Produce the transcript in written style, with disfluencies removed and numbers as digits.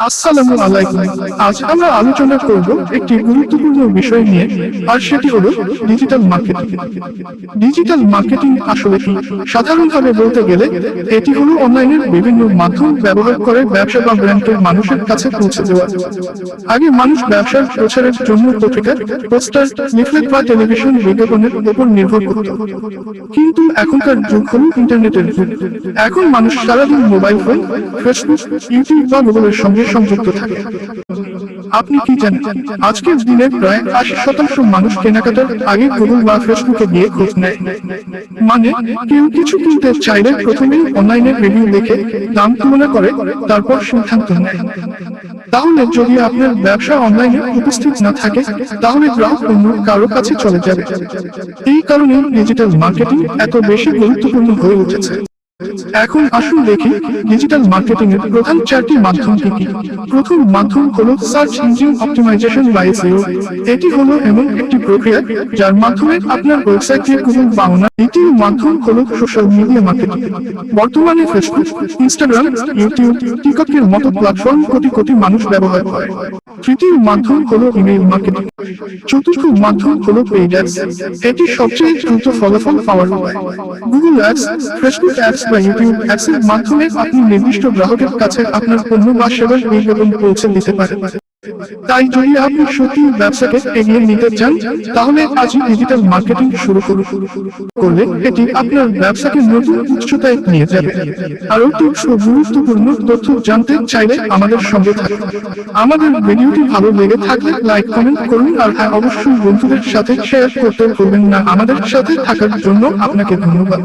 আসসালামু আলাইকুম। আজ আমরা আলোচনা করব একটি গুরুত্বপূর্ণ বিষয় নিয়ে, আর সেটি হলো ডিজিটাল মার্কেটিং। ডিজিটাল মার্কেটিং আসলে কি? সাধারণভাবে বলতে গেলে এটি হলো অনলাইনের বিভিন্ন মাধ্যম ব্যবহার করে ব্যবসা বা ব্র্যান্ডকে মানুষের কাছে পৌঁছে দেওয়া। আগে মানুষ ব্যবসার প্রচারের জন্য পত্রিকা, পোস্টার, লিফলেট বা টেলিভিশন বিজ্ঞাপনের উপর নির্ভর করত। কিন্তু এখনকার যুগ হলো ইন্টারনেটের যুগ। এখন মানুষ সারাদিন মোবাইল ফোন, ফেসবুক, ইউটিউব বা গুগলের সঙ্গে সংযুক্ত থাকে। আপনি কি জানেন, আজকের দিনে প্রায় 80% মানুষ কেনাকাটার আগে গুগল বা ফেসবুকে গিয়ে খোঁজ নেয়। মানে কেউ কিছু কিনতে চাইলে প্রথমেই অনলাইনে রিভিউ দেখে দাম তুলনা করে, তারপর সিদ্ধান্ত নেয়। তাহলে যদি আপনার ব্যবসা অনলাইনে উপস্থিত না থাকে, তাহলে গ্রাহক অন্য কারো কাছে চলে যাবে। এই কারণে ডিজিটাল মার্কেটিং এত বেশি গুরুত্বপূর্ণ হয়ে উঠেছে। এখন আসুন দেখি ডিজিটাল মার্কেটিং এর প্রধান চারটি মাধ্যম কি কি। প্রথম মাধ্যম হলো সার্চ ইঞ্জিন অপটিমাইজেশন বা এসইও। এটি হলো এমন একটি প্রক্রিয়া যার মাধ্যমে আপনার ওয়েবসাইটে গুগল বা অন্যান্য। দ্বিতীয় মাধ্যম হলো সোশ্যাল মিডিয়া মার্কেটিং। বর্তমানে ফেসবুক, ইনস্টাগ্রাম, ইউটিউব, টিকটকের মতো প্ল্যাটফর্ম কোটি কোটি মানুষ ব্যবহার করে। তৃতীয় মাধ্যম হলো ইমেইল মার্কেটিং। চতুর্থ মাধ্যম হলো পেইড অ্যাডস। এটি সবচেয়ে দ্রুত ফলাফল পাওয়ার উপায়। গুগল অ্যাডস, ফেসবুক অ্যাডস বা ইউটিউব অ্যাডস এর মাধ্যমে আপনি নির্দিষ্ট গ্রাহকের কাছে আপনার পণ্য বা সেবার বিজ্ঞাপন পৌঁছে দিতে পারেন। তাই যদি আপনি সত্যি ব্যবসাকে এগিয়ে নিতে চান, তাহলে আজই ডিজিটাল মার্কেটিং শুরু করলে এটি আপনার ব্যবসাকে নতুন উচ্চতায় নিয়ে যাবে। আরও টিপস ও গুরুত্বপূর্ণ তথ্য জানতে চাইলে আমাদের সঙ্গে থাকুন। আমাদের ভিডিওটি ভালো লেগে থাকলে লাইক, কমেন্ট করুন, আর হ্যাঁ, অবশ্যই বন্ধুদের সাথে শেয়ার করতে ভুলবেন না। আমাদের সাথে থাকার জন্য আপনাকে ধন্যবাদ।